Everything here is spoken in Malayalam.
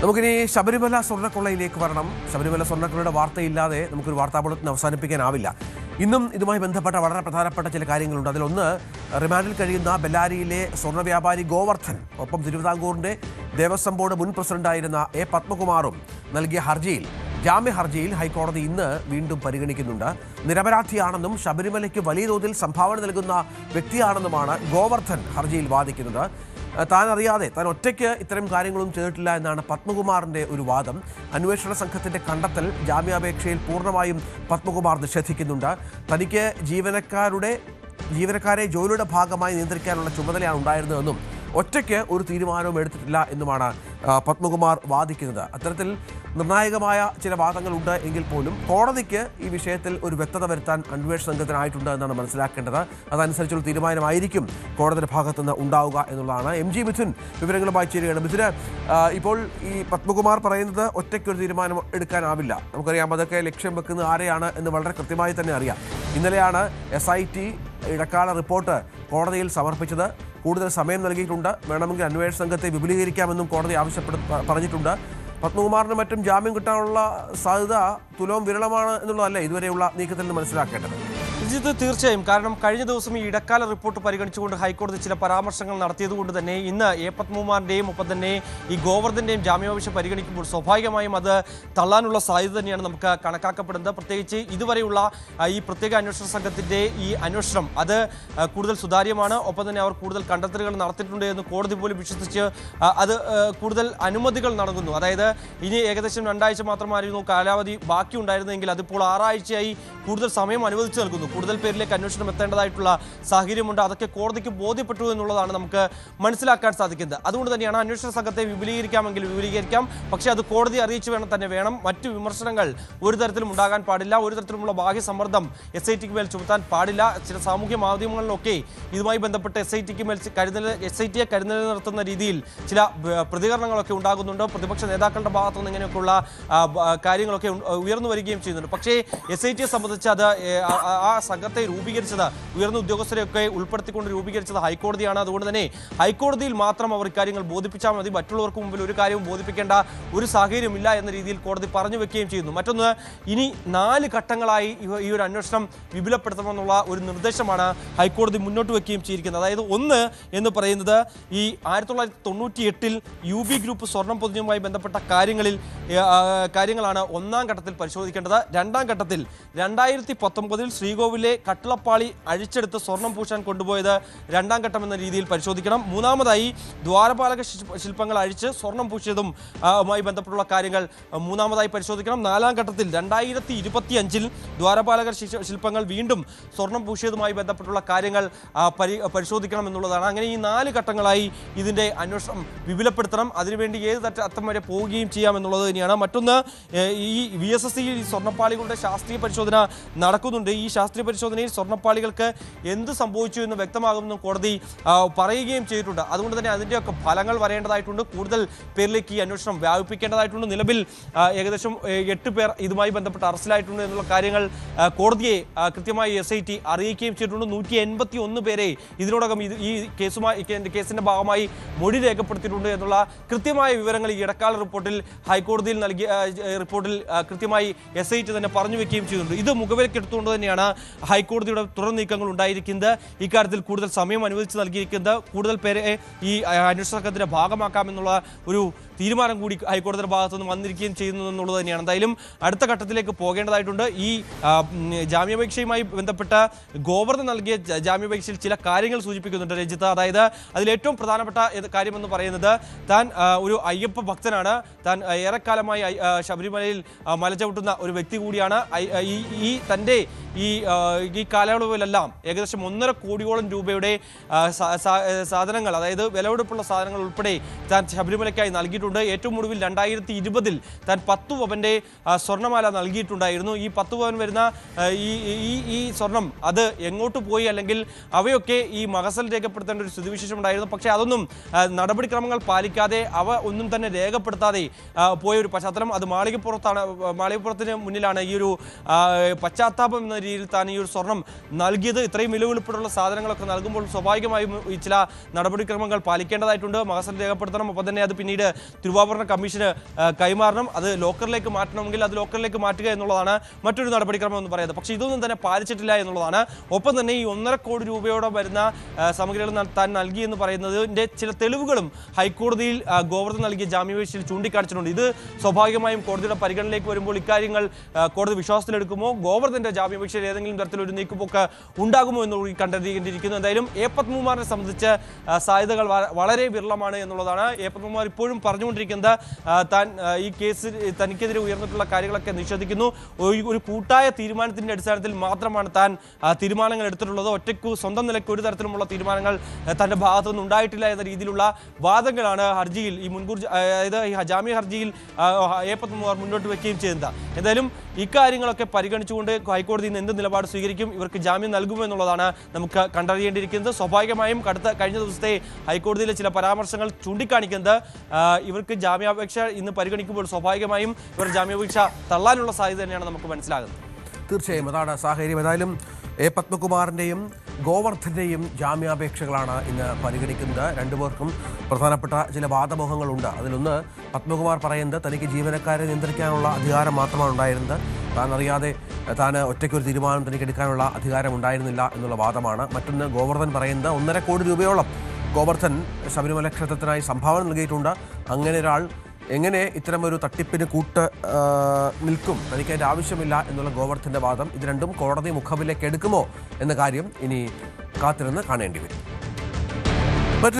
നമുക്കിനി ശബരിമല സ്വർണ്ണക്കൊള്ളയിലേക്ക് വരണം. ശബരിമല സ്വർണ്ണക്കൊള്ളയുടെ വാർത്തയില്ലാതെ നമുക്കൊരു വാർത്താ ബുള്ളറ്റിൻ അവസാനിപ്പിക്കാനാവില്ല. ഇന്നും ഇതുമായി ബന്ധപ്പെട്ട വളരെ പ്രധാനപ്പെട്ട ചില കാര്യങ്ങളുണ്ട്. അതിലൊന്ന്, റിമാൻഡിൽ കഴിയുന്ന ബെല്ലാരിയിലെ സ്വർണ്ണ വ്യാപാരി ഗോവർദ്ധൻ, ഒപ്പം തിരുവിതാംകൂറിന്റെ ദേവസ്വം ബോർഡ് മുൻ പ്രസിഡന്റായിരുന്ന എ പത്മകുമാറും നൽകിയ ഹർജിയിൽ, ജാമ്യ ഹർജിയിൽ ഹൈക്കോടതി ഇന്ന് വീണ്ടും പരിഗണിക്കുന്നുണ്ട്. നിരപരാധിയാണെന്നും ശബരിമലയ്ക്ക് വലിയ തോതിൽ സംഭാവന നൽകുന്ന വ്യക്തിയാണെന്നുമാണ് ഗോവർദ്ധൻ ഹർജിയിൽ വാദിക്കുന്നത്. താൻ അറിയാതെ, താൻ ഒറ്റയ്ക്ക് ഇത്തരം കാര്യങ്ങളൊന്നും ചെയ്തിട്ടില്ല എന്നാണ് പത്മകുമാറിൻ്റെ ഒരു വാദം. അന്വേഷണ സംഘത്തിൻ്റെ കണ്ടെത്തൽ ജാമ്യാപേക്ഷയിൽ പൂർണ്ണമായും പത്മകുമാർ നിഷേധിക്കുന്നുണ്ട്. തനിക്ക് ജീവനക്കാരെ ജോലിയുടെ ഭാഗമായി നിയന്ത്രിക്കാനുള്ള ചുമതലയാണ് ഉണ്ടായിരുന്നതെന്നും ഒറ്റയ്ക്ക് ഒരു തീരുമാനവും എടുത്തിട്ടില്ല എന്നുമാണ് പത്മകുമാർ വാദിക്കുന്നത്. അത്തരത്തിൽ നിർണായകമായ ചില വാദങ്ങളുണ്ട് എങ്കിൽ പോലും കോടതിക്ക് ഈ വിഷയത്തിൽ ഒരു വ്യക്തത വരുത്താൻ അന്വേഷണ സംഘത്തിനായിട്ടുണ്ട് എന്നാണ് മനസ്സിലാക്കേണ്ടത്. അതനുസരിച്ചുള്ള തീരുമാനമായിരിക്കും കോടതിയുടെ ഭാഗത്തുനിന്ന് ഉണ്ടാവുക എന്നുള്ളതാണ്. എം ജി മിഥുൻ വിവരങ്ങളുമായി ചേരുകയാണ്. മിഥുന്, ഇപ്പോൾ ഈ പത്മകുമാർ പറയുന്നത് ഒറ്റയ്ക്കൊരു തീരുമാനം എടുക്കാനാവില്ല. നമുക്കറിയാം, അതൊക്കെ ലക്ഷ്യം വെക്കുന്നത് ആരെയാണ് എന്ന് വളരെ കൃത്യമായി തന്നെ അറിയാം. ഇന്നലെയാണ് SIT ഇടക്കാല റിപ്പോർട്ട് കോടതിയിൽ സമർപ്പിച്ചത്. കൂടുതൽ സമയം നൽകിയിട്ടുണ്ട്. വേണമെങ്കിൽ അന്വേഷണ സംഘത്തെ വിപുലീകരിക്കാമെന്നും കോടതി പറഞ്ഞിട്ടുണ്ട്. പത്മകുമാറിന് മറ്റും ജാമ്യം കിട്ടാനുള്ള സാധ്യത തുലോം വിരളമാണ് എന്നുള്ളതല്ലേ ഇതുവരെയുള്ള നീക്കത്തിൽ നിന്ന് മനസ്സിലാക്കേണ്ടത്? തീർച്ചയായും. കാരണം കഴിഞ്ഞ ദിവസം ഈ ഇടക്കാല റിപ്പോർട്ട് പരിഗണിച്ചുകൊണ്ട് ഹൈക്കോടതി ചില പരാമർശങ്ങൾ നടത്തിയതുകൊണ്ട് തന്നെ ഇന്ന് എ പത്മകുമാറിൻ്റെയും ഒപ്പം തന്നെ ഈ ഗോവർദ്ധൻ്റെയും ജാമ്യാപേക്ഷ പരിഗണിക്കുമ്പോൾ സ്വാഭാവികമായും അത് തള്ളാനുള്ള സാധ്യത തന്നെയാണ് നമുക്ക് കണക്കാക്കപ്പെടുന്നത്. പ്രത്യേകിച്ച് ഇതുവരെയുള്ള ഈ പ്രത്യേക അന്വേഷണ സംഘത്തിൻ്റെ ഈ അന്വേഷണം അത് കൂടുതൽ സുതാര്യമാണ്. ഒപ്പം തന്നെ അവർ കൂടുതൽ കണ്ടെത്തലുകൾ നടത്തിയിട്ടുണ്ട് എന്ന് കോടതി പോലും വിശ്വസിച്ച് അത് കൂടുതൽ അനുമതികൾ നൽകുന്നു. അതായത് ഇനി ഏകദേശം 2 ആഴ്ച മാത്രമായിരുന്നു കാലാവധി ബാക്കി ഉണ്ടായിരുന്നെങ്കിൽ അതിപ്പോൾ 6 ആഴ്ചയായി കൂടുതൽ സമയം അനുവദിച്ചു നൽകുന്നു. കൂടുതൽ പേരിലേക്ക് അന്വേഷണം എത്തേണ്ടതായിട്ടുള്ള സാഹചര്യമുണ്ട്. അതൊക്കെ കോടതിക്ക് ബോധ്യപ്പെട്ടു എന്നുള്ളതാണ് നമുക്ക് മനസ്സിലാക്കാൻ സാധിക്കുന്നത്. അതുകൊണ്ട് തന്നെയാണ് അന്വേഷണ സംഘത്തെ വിപുലീകരിക്കാമെങ്കിൽ വിപുലീകരിക്കാം, പക്ഷേ അത് കോടതി അറിയിച്ചു വേണം. മറ്റു വിമർശനങ്ങൾ ഒരു തരത്തിലും ഉണ്ടാകാൻ പാടില്ല. ഒരു തരത്തിലുമുള്ള ബാഹ്യ സമ്മർദ്ദം SITക്ക് മേൽ ചുമത്താൻ പാടില്ല. ചില സാമൂഹ്യ മാധ്യമങ്ങളിലൊക്കെ ഇതുമായി ബന്ധപ്പെട്ട് SITക്ക് മേൽ SITയെ കരുതൽ നിർത്തുന്ന രീതിയിൽ ചില പ്രതികരണങ്ങളൊക്കെ ഉണ്ടാകുന്നുണ്ട്. പ്രതിപക്ഷ നേതാക്കളുടെ ഭാഗത്തുനിന്ന് ഇങ്ങനെയൊക്കെയുള്ള കാര്യങ്ങളൊക്കെ ഉയർന്നു വരികയും ചെയ്യുന്നുണ്ട്. പക്ഷേ SITയെ സംബന്ധിച്ച് അത് ആ സംഘത്തെ രൂപീകരിച്ചത്, ഉയർന്ന ഉദ്യോഗസ്ഥരെയൊക്കെ ഉൾപ്പെടുത്തിക്കൊണ്ട് രൂപീകരിച്ചത് ഹൈക്കോടതിയാണ്. അതുകൊണ്ട് തന്നെ ഹൈക്കോടതിയിൽ മാത്രം അവർ ഇക്കാര്യങ്ങൾ ബോധിപ്പിച്ചാൽ മതി. മറ്റുള്ളവർക്ക് മുമ്പിൽ ഒരു കാര്യവും ബോധിപ്പിക്കേണ്ട ഒരു സാഹചര്യമില്ല എന്ന രീതിയിൽ കോടതി പറഞ്ഞു വെക്കുകയും ചെയ്യുന്നു. മറ്റൊന്ന്, ഇനി 4 ഘട്ടങ്ങളായി ഈ ഒരു അന്വേഷണം വിപുലപ്പെടുത്തണമെന്നുള്ള ഒരു നിർദ്ദേശമാണ് ഹൈക്കോടതി മുന്നോട്ട് വെക്കുകയും ചെയ്തിരിക്കുന്നത്. അതായത് ഒന്ന് എന്ന് പറയുന്നത്, ഈ 1998 UB ഗ്രൂപ്പ് സ്വർണം പൊതിഞ്ഞുമായി ബന്ധപ്പെട്ട കാര്യങ്ങളാണ് 1ാം ഘട്ടത്തിൽ പരിശോധിക്കേണ്ടത്. 2ാം ഘട്ടത്തിൽ 2019 ശ്രീകോവിലെ കട്ടിളപ്പാളി അഴിച്ചെടുത്ത് സ്വർണം പൂശാൻ കൊണ്ടുപോയത് 2ാം ഘട്ടം എന്ന രീതിയിൽ പരിശോധിക്കണം. 3ാമതായി ദ്വാരപാലക ശില്പങ്ങൾ അഴിച്ച് സ്വർണം പൂശിയതും ബന്ധപ്പെട്ടുള്ള കാര്യങ്ങൾ 3ാമതായി പരിശോധിക്കണം. 4ാം ഘട്ടത്തിൽ 2025 ദ്വാരപാലക ശില്പങ്ങൾ വീണ്ടും സ്വർണം പൂശിയതുമായി ബന്ധപ്പെട്ടുള്ള കാര്യങ്ങൾ പരിശോധിക്കണം എന്നുള്ളതാണ്. അങ്ങനെ ഈ 4 ഘട്ടങ്ങളായി ഇതിൻ്റെ അന്വേഷണം വിപുലപ്പെടുത്തണം. അതിനുവേണ്ടി ഏത് അറ്റം വരെ പോവുകയും ചെയ്യാമെന്നുള്ളത് തന്നെയാണ്. മറ്റൊന്ന്, ഈ VSSC സ്വർണ്ണപ്പാളികളുടെ ശാസ്ത്രീയ പരിശോധന നടക്കുന്നുണ്ട്. ഈ ശാസ്ത്രീയ പരിശോധനയിൽ സ്വർണ്ണപ്പാളികൾക്ക് എന്ത് സംഭവിച്ചു എന്ന് വ്യക്തമാകുമെന്നും കോടതി പറയുകയും ചെയ്തിട്ടുണ്ട്. അതുകൊണ്ട് തന്നെ അതിൻ്റെയൊക്കെ ഫലങ്ങൾ വരേണ്ടതായിട്ടുണ്ട്. കൂടുതൽ പേരിലേക്ക് ഈ അന്വേഷണം വ്യാപിപ്പിക്കേണ്ടതായിട്ടുണ്ട്. നിലവിൽ ഏകദേശം 8 പേർ ഇതുമായി ബന്ധപ്പെട്ട് അറസ്റ്റിലായിട്ടുണ്ട് എന്നുള്ള കാര്യങ്ങൾ കോടതിയെ കൃത്യമായി SIT അറിയിക്കുകയും ചെയ്തിട്ടുണ്ട്. 181 പേരെ ഇതിനോടകം ഈ കേസിൻ്റെ ഭാഗമായി മൊഴി രേഖപ്പെടുത്തിയിട്ടുണ്ട് എന്നുള്ള കൃത്യമായ വിവരങ്ങൾ ഈ ഇടക്കാല റിപ്പോർട്ടിൽ ഹൈക്കോടതിയിൽ നൽകിയ റിപ്പോർട്ടിൽ കൃത്യമായി SIT തന്നെ പറഞ്ഞു വെക്കുകയും ചെയ്യുന്നുണ്ട്. ഇത് മുഖവിലക്കെടുത്തുകൊണ്ട് തന്നെയാണ് ഹൈക്കോടതിയുടെ തുടർ നീക്കങ്ങൾ ഉണ്ടായിരിക്കുന്നത്. ഇക്കാര്യത്തിൽ കൂടുതൽ സമയം അനുവദിച്ച് നൽകിയിരിക്കുന്നത്. കൂടുതൽ പേരെ ഈ അന്വേഷണ സംഘത്തിന്റെ ഭാഗമാക്കാമെന്നുള്ള ഒരു തീരുമാനം കൂടി ഹൈക്കോടതിയുടെ ഭാഗത്തു നിന്ന് വന്നിരിക്കുകയും ചെയ്യുന്നു എന്നുള്ളത് തന്നെയാണ്. എന്തായാലും അടുത്ത ഘട്ടത്തിലേക്ക് പോകേണ്ടതായിട്ടുണ്ട്. ഈ ജാമ്യാപേക്ഷയുമായി ബന്ധപ്പെട്ട ഗോവർദ്ധൻ നൽകിയ ജാമ്യാപേക്ഷയിൽ ചില കാര്യങ്ങൾ സൂചിപ്പിക്കുന്നുണ്ട് രഞ്ജിത്ത്. അതായത് അതിലേറ്റവും പ്രധാനപ്പെട്ട കാര്യമെന്ന് പറയുന്നത്, താൻ ഒരു അയ്യപ്പ ഭക്തനാണ്. താൻ ഏറെക്കാലമായി ശബരിമലയിൽ മലചവിട്ടുന്ന ഒരു വ്യക്തി കൂടിയാണ്. ഈ തൻ്റെ ഈ കാലയളവിലെല്ലാം ഏകദേശം 1.5 കോടിയോളം രൂപയുടെ സാധനങ്ങൾ, അതായത് വിലപിടിപ്പുള്ള സാധനങ്ങൾ ഉൾപ്പെടെ താൻ ശബരിമലയ്ക്കായി നൽകിയിട്ടുണ്ട്. ഏറ്റവും ഒടുവിൽ 2020 താൻ 10 പവൻ്റെ സ്വർണ്ണമാല നൽകിയിട്ടുണ്ടായിരുന്നു. ഈ 10 പവൻ വരുന്ന ഈ സ്വർണം അത് എങ്ങോട്ട് പോയി, അല്ലെങ്കിൽ അവയൊക്കെ ഈ മഹസൽ രേഖപ്പെടുത്തേണ്ട ഒരു സ്ഥിതിവിശേഷം ഉണ്ടായിരുന്നു. പക്ഷേ അതൊന്നും നടപടിക്രമങ്ങൾ പാലിക്കാതെ, അവ ഒന്നും തന്നെ രേഖപ്പെടുത്താതെ പോയ ഒരു പശ്ചാത്തലം. അത് മാളികപ്പുറത്തിന് മുന്നിലാണ് ഈ ഒരു പശ്ചാത്താപം എന്ന രീതിയിൽ താൻ ഈ ഒരു സ്വർണം നൽകിയത്. ഇത്രയും വില ഉൾപ്പെടെയുള്ള സാധനങ്ങളൊക്കെ നൽകുമ്പോൾ സ്വാഭാവികമായും ഈ ചില നടപടിക്രമങ്ങൾ പാലിക്കേണ്ടതായിട്ടുണ്ട്. മഹസർ രേഖപ്പെടുത്തണം. ഒപ്പം തന്നെ അത് പിന്നീട് തിരുവാഭരണ കമ്മീഷന് കൈമാറണം. അത് ലോക്കറിലേക്ക് മാറ്റണമെങ്കിൽ അത് ലോക്കറിലേക്ക് മാറ്റുക എന്നുള്ളതാണ് മറ്റൊരു നടപടിക്രമം എന്ന് പറയുന്നത്. പക്ഷേ ഇതൊന്നും തന്നെ പാലിച്ചിട്ടില്ല എന്നുള്ളതാണ്. ഒപ്പം തന്നെ ഈ 1.5 കോടി രൂപയോടെ വരുന്ന സാമഗ്രികൾ താൻ നൽകി എന്ന് പറയുന്നതിൻ്റെ ചില തെളിവുകളും ഹൈക്കോടതിയിൽ ഗോവർദ്ധൻ നൽകിയ ജാമ്യാപേക്ഷയിൽ ചൂണ്ടിക്കാണിച്ചിട്ടുണ്ട്. ഇത് സ്വാഭാവികമായും കോടതിയുടെ പരിഗണനയിലേക്ക് വരുമ്പോൾ ഇക്കാര്യങ്ങൾ കോടതി വിശ്വാസത്തിലെടുക്കുമോ, ഗോവർദ്ധന്റെ ജാമ്യാപേക്ഷയിൽ ഏതെങ്കിലും തരത്തിലൊരു നീക്കുപോക്ക് ഉണ്ടാകുമോ എന്ന് കണ്ടെത്തിയിരിക്കുന്നു. എന്തായാലും എ പത്മകുമാറിനെ സംബന്ധിച്ച് സാധ്യതകൾ വളരെ വിരളമാണ് എന്നുള്ളതാണ്. എ പത്മകുമാർ ഇപ്പോഴും പറഞ്ഞുകൊണ്ടിരിക്കുന്നത് താൻ ഈ കേസിൽ തനിക്കെതിരെ ഉയർന്നിട്ടുള്ള കാര്യങ്ങളൊക്കെ നിഷേധിക്കുന്നു. ഒരു കൂട്ടായ തീരുമാനത്തിന്റെ അടിസ്ഥാനത്തിൽ മാത്രമാണ് താൻ തീരുമാനങ്ങൾ എടുത്തിട്ടുള്ളത്. ഒറ്റയ്ക്ക് സ്വന്തം നിലയ്ക്ക് ഒരു തരത്തിലുമുള്ള തീരുമാനങ്ങൾ തന്റെ ഭാഗത്തുനിന്ന് ഉണ്ടായിട്ടില്ല എന്ന രീതിയിലുള്ള വാദങ്ങളാണ് ഹർജിയിൽ ഈ മുൻകൂർ അതായത് ഈ ജാമ്യ ഹർജിയിൽ എ പത്മകുമാർ മുന്നോട്ട് വയ്ക്കുകയും ചെയ്യുന്നത്. എന്തായാലും ഇക്കാര്യങ്ങളൊക്കെ പരിഗണിച്ചുകൊണ്ട് ഹൈക്കോടതി ഇന്ന് എന്ത് നിലപാട് സ്വീകരിക്കും, ഇവർക്ക് ജാമ്യം നൽകുമോ എന്നുള്ളതാണ് നമുക്ക് കണ്ടറിയേണ്ടിയിരിക്കുന്നത്. സ്വാഭാവികമായും കഴിഞ്ഞ ദിവസത്തെ ഹൈക്കോടതിയിലെ ചില പരാമർശങ്ങൾ ചൂണ്ടിക്കാണിക്കുന്നത് ഇവർക്ക് ജാമ്യാപേക്ഷ ഇന്ന് പരിഗണിക്കുമ്പോൾ സ്വാഭാവികമായും ഇവർ ജാമ്യാപേക്ഷ തള്ളാനുള്ള സാധ്യത തന്നെയാണ് നമുക്ക് മനസ്സിലാകുന്നത്. തീർച്ചയായും അതാണ് സാഹചര്യം. ഏതായാലും എ പത്മകുമാറിൻ്റെയും ഗോവർദ്ധൻ്റെയും ജാമ്യാപേക്ഷകളാണ് ഇന്ന് പരിഗണിക്കുന്നത്. രണ്ടുപേർക്കും പ്രധാനപ്പെട്ട ചില വാദമുഖങ്ങളുണ്ട്. അതിലൊന്ന്, പത്മകുമാർ പറയുന്നത് തനിക്ക് ജീവനക്കാരെ നിയന്ത്രിക്കാനുള്ള അധികാരം മാത്രമാണ് ഉണ്ടായിരുന്നത്, താൻ അറിയാതെ താൻ ഒറ്റയ്ക്കൊരു തീരുമാനം തനിക്ക് എടുക്കാനുള്ള അധികാരം ഉണ്ടായിരുന്നില്ല എന്നുള്ള വാദമാണ്. മറ്റൊന്ന്, ഗോവർദ്ധൻ പറയുന്നത് 1.5 കോടി രൂപയോളം ഗോവർദ്ധൻ ശബരിമല ക്ഷേത്രത്തിനായി സംഭാവന നൽകിയിട്ടുണ്ട്. അങ്ങനെ ഒരാൾ എങ്ങനെ ഇത്തരമൊരു തട്ടിപ്പിന് നിൽക്കും, തനിക്ക് അതിൻ്റെ ആവശ്യമില്ല എന്നുള്ള ഗോവർദ്ധൻ്റെ വാദം, ഇത് രണ്ടും കോടതി മുഖവിലേക്ക് എടുക്കുമോ എന്ന കാര്യം ഇനി കാത്തിരുന്ന് കാണേണ്ടി വരും.